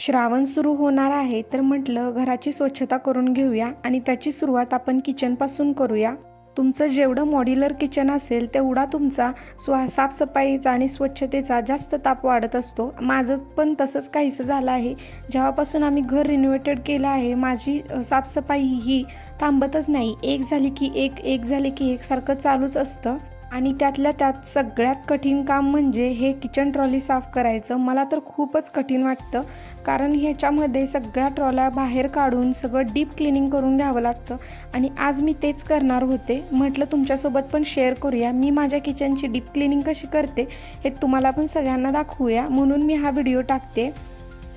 श्रावण सुरू होणार आहे तर म्हटलं घराची स्वच्छता करून घेऊया आणि त्याची सुरुवात आपण किचनपासून करूया. तुमचं जेवढं मॉड्युलर किचन असेल तेवढा तुमचा साफसफाईचा आणि स्वच्छतेचा जास्त ताप वाढत असतो. माझं पण तसंच काहीसं झालं आहे. जेव्हापासून आम्ही घर रिनोव्हेटेड केलं आहे माझी साफसफाई ही थांबतच नाही. एक झाली की एक झाली की एक सारखं चालूच असतं. आणि त्यातल्या त्यात सगळ्यात कठीण काम म्हणजे हे किचन ट्रॉली साफ करायचं. मला तर खूपच कठीण वाटतं, कारण ह्याच्यामध्ये सगळ्या ट्रॉल्या बाहेर काढून सगळं डीप क्लिनिंग करून घ्यावं लागतं. आणि आज मी तेच करणार होते. म्हटलं तुमच्यासोबत पण शेअर करूया मी माझ्या किचनची डीप क्लिनिंग कशी करते, हे तुम्हाला पण सगळ्यांना दाखवूया म्हणून मी हा व्हिडिओ टाकते.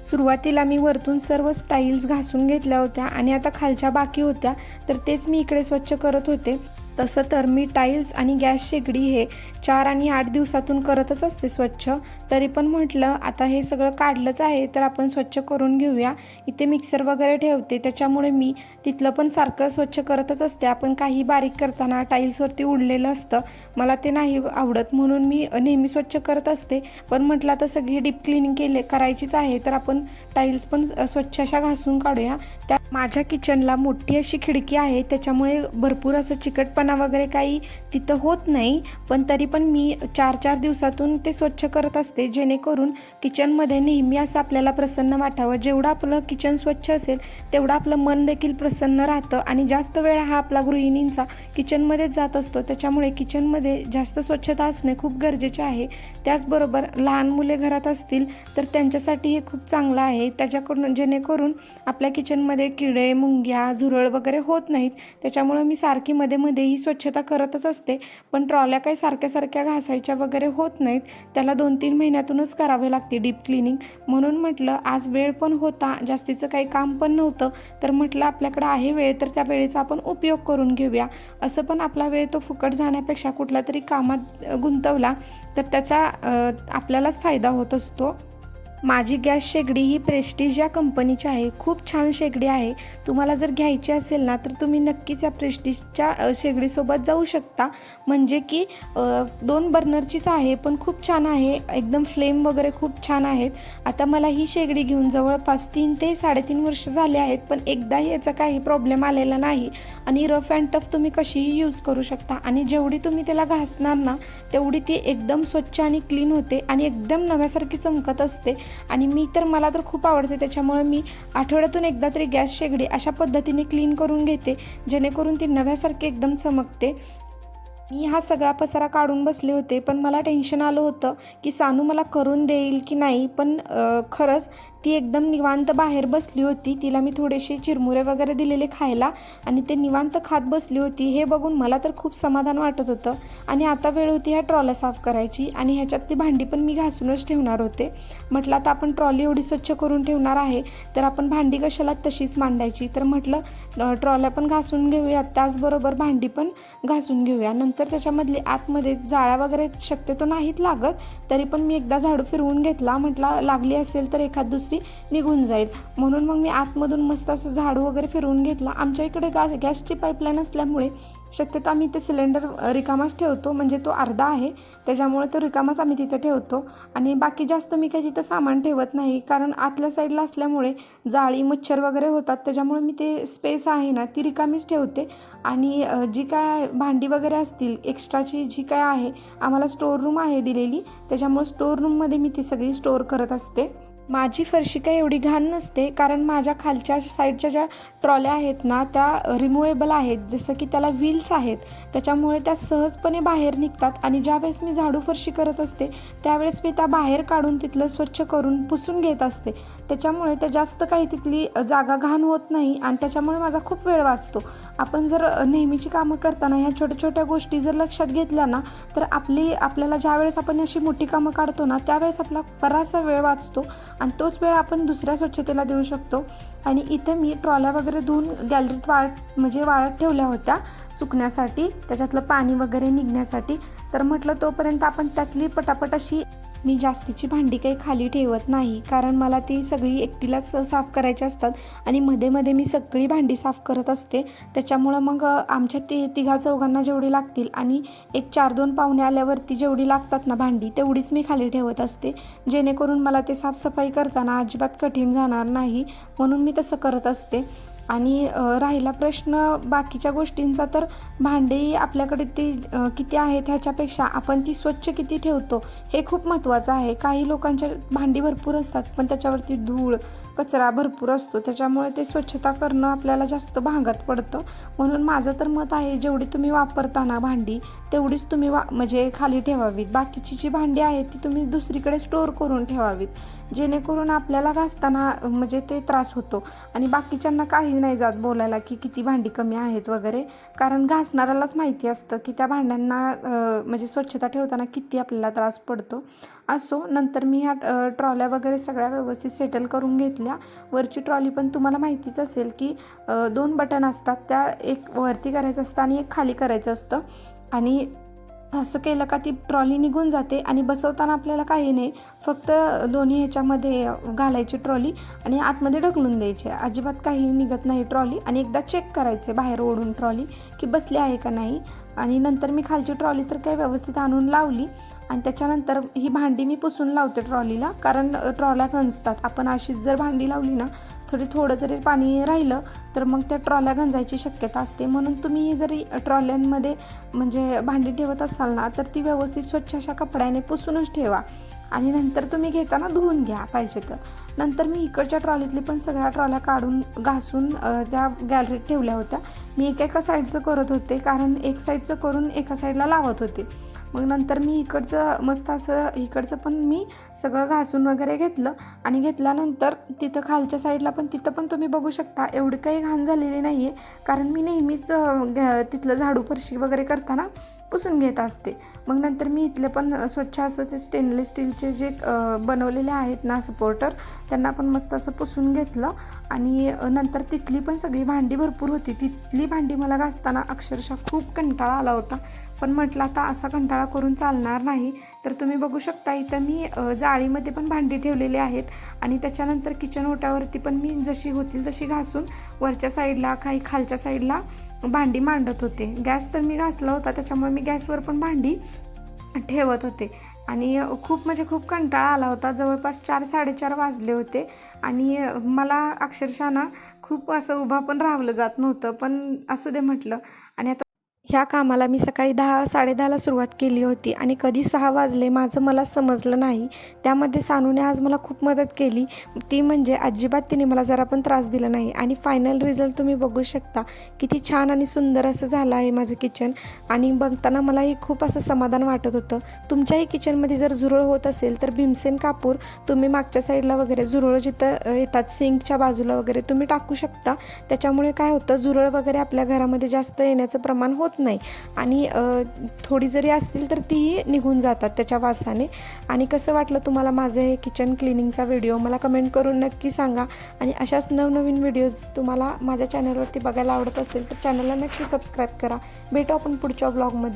सुरुवातीला मी वरतून सर्व स्टाईल्स घासून घेतल्या होत्या आणि आता खालच्या बाकी होत्या, तर तेच मी इकडे स्वच्छ करत होते. तसं तर मी टाईल्स आणि गॅस शेगडी हे 4 आणि 8 दिवसातून करतच असते स्वच्छ. तरी पण म्हटलं आता हे सगळं काढलंच आहे तर आपण स्वच्छ करून घेऊया. इथे मिक्सर वगैरे ठेवते त्याच्यामुळे मी तिथलं पण सारखं स्वच्छ करतच असते. आपण काही बारीक करताना टाईल्सवरती उडलेलं असतं, मला ते नाही आवडत म्हणून मी नेहमी स्वच्छ करत असते. पण म्हटलं आता सगळी डीप क्लिनिंग करायचीच आहे तर आपण टाईल्स पण स्वच्छ अशा घासून काढूया. त्या माझ्या किचनला मोठी अशी खिडकी आहे त्याच्यामुळे भरपूर असं चिकटपणा वगैरे काही तिथं होत नाही. पण तरी पण मी 4-4 दिवसातून ते स्वच्छ करत असते, जेणेकरून किचनमध्ये नेहमी असं आपल्याला प्रसन्न वाटावं. जेवढं आपलं किचन स्वच्छ असेल तेवढं आपलं मन देखील प्रसन्न राहतं आणि जास्त वेळ हा आपला गृहिणींचा किचनमध्येच जात असतो. त्याच्यामुळे किचनमध्ये जास्त स्वच्छता असणे खूप गरजेचे आहे. त्याचबरोबर लहान मुले घरात असतील तर त्यांच्यासाठी हे खूप चांगलं आहे, त्याच्याकडून जेणेकरून आपल्या किचनमध्ये किडे मुंग्या झुरळ वगैरे होत नाहीत. त्याच्यामुळे मी सारखी मध्ये मध्ये ही स्वच्छता करतच असते. पण ट्रॉल्या काही सारख्या सारख्या घासायच्या वगैरे होत नाहीत, त्याला 2-3 महिन्यातूनच करावे लागते डीप क्लिनिंग. म्हणून म्हटलं आज वेळ पण होता, जास्तीचं काही काम पण नव्हतं, तर म्हटलं आपल्याकडे आहे वेळ तर त्या वेळेचा आपण उपयोग करून घेऊया. असं पण आपला वेळ तो फुकट जाण्यापेक्षा कुठल्या तरी कामात गुंतवला तर त्याचा आपल्यालाच फायदा होत असतो. माझी गॅस शेगडी ही प्रेस्टीज या कंपनीची आहे. खूप छान शेगडी आहे. तुम्हाला जर घ्यायची असेल ना तर तुम्ही नक्कीच या प्रेस्टीजच्या शेगडीसोबत जाऊ शकता. म्हणजे की 2 बर्नरचीच आहे पण खूप छान आहे, एकदम फ्लेम वगैरे खूप छान आहेत. आता मला ही शेगडी घेऊन जवळपास 3 ते 3.5 वर्ष झाले आहेत, पण एकदाही याचा काही प्रॉब्लेम आलेला नाही. आणि रफ अँड टफ तुम्ही कशीही यूज करू शकता आणि जेवढी तुम्ही त्याला घासणार ना तेवढी ती एकदम स्वच्छ आणि क्लीन होते आणि एकदम नव्यासारखी चमकत असते. आणि मला तर खूप आवडते, त्याच्यामुळे मी आठवड्यातून एकदा तरी गॅस शेगडी अशा पद्धतीने क्लीन करून घेते, जेणेकरून ती नव्यासारखी एकदम चमकते. मी हा सगळा पसारा काढून बसले होते, पण मला टेन्शन आलं होतं की सानू मला करून देईल की नाही. पण खरंच ती एकदम निवांत बाहेर बसली होती. तिला मी थोडेसे चिरमुरे वगैरे दिलेले खायला आणि ते निवांत खात बसली होती. हे बघून मला तर खूप समाधान वाटत होतं. आणि आता वेळ होती ह्या ट्रॉल्या साफ करायची आणि ह्याच्यातली भांडी पण मी घासूनच ठेवणार होते. म्हटलं आता आपण ट्रॉली एवढी स्वच्छ करून ठेवणार आहे तर आपण भांडी कशाला तशीच मांडायची, तर म्हटलं ट्रॉल्या पण घासून घेऊया, त्याचबरोबर भांडी पण घासून घेऊया. नंतर त्याच्यामधले आतमध्ये जाळ्या वगैरे शक्यतो नाहीत लागत, तरी पण मी एकदा झाडू फिरवून घेतला. म्हटलं लागली असेल तर एखाद दुसरी निघून जाईल, म्हणून मग मी आतमधून मस्त असं झाडू वगैरे फिरवून घेतला. आमच्या इकडे गॅसची पाईपलाईन असल्यामुळे शक्यतो आम्ही ते सिलेंडर रिकामाच ठेवतो, म्हणजे तो अर्धा आहे त्याच्यामुळे तो रिकामाच आम्ही तिथे ठेवतो. आणि बाकी जास्त मी काही तिथं सामान ठेवत नाही, कारण आतल्या साईडला असल्यामुळे जाळी मच्छर वगैरे होतात. त्याच्यामुळे मी ते स्पेस आहे ना ती रिकामीच ठेवते. आणि जी काय भांडी वगैरे असतील एक्स्ट्राची जी काय आहे, आम्हाला स्टोअर रूम आहे दिलेली, त्याच्यामुळे स्टोअर रूममध्ये मी ती सगळी स्टोअर करत असते. माझी फरशी काही एवढी घाण नसते, कारण माझ्या खालच्या साईडच्या ज्या ट्रॉल्या आहेत ना त्या रिमूवेबल आहेत, जसं की त्याला व्हील्स आहेत, त्याच्यामुळे त्या सहजपणे बाहेर निघतात. आणि ज्यावेळेस मी झाडू फरशी करत असते त्यावेळेस मी त्या बाहेर काढून तिथलं स्वच्छ करून पुसून घेत असते. त्याच्यामुळे त्या जास्त काही तिथली जागा घाण होत नाही आणि त्याच्यामुळे माझा खूप वेळ वाचतो. आपण जर नेहमीची कामं करताना ह्या छोट्या छोट्या गोष्टी जर लक्षात घेतल्या ना तर आपल्याला ज्यावेळेस आपण अशी मोठी कामं काढतो ना त्यावेळेस आपला बराचसा वेळ वाचतो आणि तोच वेळ आपण दुसऱ्या स्वच्छतेला देऊ शकतो. आणि इथे मी ट्रॉल्या वगैरे धुवून गॅलरीत वाळत ठेवल्या होत्या सुकण्यासाठी, त्याच्यातलं पाणी वगैरे निघण्यासाठी. तर म्हटलं तोपर्यंत आपण त्यातली पटापट अशी मी जास्तीची भांडी काही खाली ठेवत नाही, कारण मला ती सगळी एकटीलाच साफ करायची असतात आणि मध्ये मध्ये मी सगळी भांडी साफ करत असते. त्याच्यामुळं मग आमच्या तिघा चौघांना जेवढी लागतील आणि एक 4-2 पाहुणे आल्यावरती जेवढी लागतात ना भांडी, तेवढीच मी खाली ठेवत असते, जेणेकरून मला ते साफसफाई करताना अजिबात कठीण जाणार नाही, म्हणून मी तसं करत असते. आणि राहिला प्रश्न बाकीच्या गोष्टींचा, तर भांडी आपल्याकडे ती किती आहेत ह्याच्यापेक्षा आपण ती स्वच्छ किती ठेवतो हे खूप महत्त्वाचं आहे. काही लोकांच्या भांडी भरपूर असतात पण त्याच्यावरती धूळ कचरा भरपूर असतो, त्याच्यामुळे ते स्वच्छता करणं आपल्याला जास्त भागात पडतं. म्हणून माझं तर मत आहे, जेवढी तुम्ही वापरताना भांडी तेवढीच तुम्ही म्हणजे खाली ठेवावीत. बाकीची जी भांडी आहेत ती तुम्ही दुसरीकडे स्टोअर करून ठेवावीत, जेणेकरून आपल्याला घासताना म्हणजे ते त्रास होतो आणि बाकीच्यांना काही नाही जात बोलायला की किती भांडी कमी आहेत वगैरे, कारण घासणाऱ्यालाच माहिती असतं की त्या भांड्यांना म्हणजे स्वच्छता ठेवताना किती आपल्याला त्रास पडतो. असो, नंतर मी ह्या ट्रॉल्या वगैरे सगळ्या व्यवस्थित सेटल करून घेतल्या. वरची ट्रॉली पण तुम्हाला माहितीच असेल की 2 बटन असतात, त्या एक वरती करायचं असतं आणि एक खाली करायचं असतं. आणि असं केलं का ती ट्रॉली निघून जाते आणि बसवताना आपल्याला काही नाही, फक्त दोन्ही ह्याच्यामध्ये घालायची ट्रॉली आणि आतमध्ये ढकलून द्यायचे, अजिबात काही निघत नाही ट्रॉली. आणि एकदा चेक करायचे बाहेर ओढून ट्रॉली की बसली आहे का नाही. आणि नंतर मी खालची ट्रॉली तर काही व्यवस्थित आणून लावली आणि त्याच्यानंतर ही भांडी मी पुसून लावते ट्रॉलीला, कारण ट्रॉल्या गंजतात. आपण अशीच जर भांडी लावली ना, थोडं जरी पाणी राहिलं तर मग त्या ट्रॉल्या गंजायची शक्यता असते. म्हणून तुम्ही जरी ट्रॉल्यांमध्ये म्हणजे भांडी ठेवत असाल ना, तर ती व्यवस्थित स्वच्छ अशा कपड्याने पुसूनच ठेवा आणि नंतर तुम्ही घेताना धुवून घ्या पाहिजे तर. नंतर मी इकडच्या ट्रॉलीतली पण सगळ्या ट्रॉल्या काढून घासून त्या गॅलरीत ठेवल्या होत्या. मी एका साईडचं करत होते, कारण एक साईडचं करून एका साईडला लावत होते. मग नंतर मी इकडचं मस्त असं इकडचं पण मी सगळं घासून वगैरे घेतलं आणि घेतल्यानंतर तिथं खालच्या साईडला पण तिथं पण तुम्ही बघू शकता एवढी काही घाण झालेली नाही आहे, कारण मी नेहमीच तिथलं झाडू फरशी वगैरे करताना पुसून घेत असते. मग नंतर मी इथले पण स्वच्छ असं ते स्टेनलेस स्टीलचे जे बनवलेले आहेत ना सपोर्टर, त्यांना पण मस्त असं पुसून घेतलं. आणि नंतर तिथली पण सगळी भांडी भरपूर होती, तिथली भांडी मला घासताना अक्षरशः खूप कंटाळा आला होता. पण म्हटलं आता असा कंटाळा करून चालणार नाही, तर तुम्ही बघू शकता इथं मी जाळीमध्ये पण भांडी ठेवलेली आहेत आणि त्याच्यानंतर किचन ओट्यावरती पण मी जशी होतील तशी घासून वरच्या साईडला काही खालच्या साईडला भांडी मांडत होते. गॅस तर मी घासला होता, त्याच्यामुळे मी गॅसवर पण भांडी ठेवत होते आणि खूप कंटाळा आला होता. जवळपास 4-4:30 वाजले होते आणि मला अक्षरशः ना खूप असं उभा पण राहावलं जात नव्हतं, पण असू दे म्हटलं. आणि आता ह्या कामाला मी सकाळी 10-10:30ला सुरुवात केली होती आणि कधी 6 वाजले माझं मला समजलं नाही. त्यामध्ये सानूने आज मला खूप मदत केली, ती म्हणजे अजिबात तिने मला जरा पण त्रास दिला नाही. आणि फायनल रिझल्ट तुम्ही बघू शकता, किती छान आणि सुंदर असं झालं आहे माझं किचन. आणि बघताना मलाही खूप असं समाधान वाटत होतं. तुमच्याही किचनमध्ये जर झुरळ होत असेल तर भीमसेन कापूर तुम्ही मागच्या साईडला वगैरे झुरळ जिथं येतात सिंकच्या बाजूला वगैरे तुम्ही टाकू शकता. त्याच्यामुळे काय होतं, झुरळ वगैरे आपल्या घरामध्ये जास्त येण्याचं प्रमाण होत नाही आणि थोडी जरी असतील तर तीही निघून जातात त्याच्या वासाने. आणि कसं वाटलं तुम्हाला माझं हे किचन क्लिनिंगचा व्हिडिओ, मला कमेंट करून नक्की सांगा. आणि अशाच नवनवीन व्हिडिओज तुम्हाला माझ्या चॅनलवरती बघायला आवडत असेल तर चॅनलला नक्की सबस्क्राईब करा. भेटू आपण पुढच्या ब्लॉगमध्ये.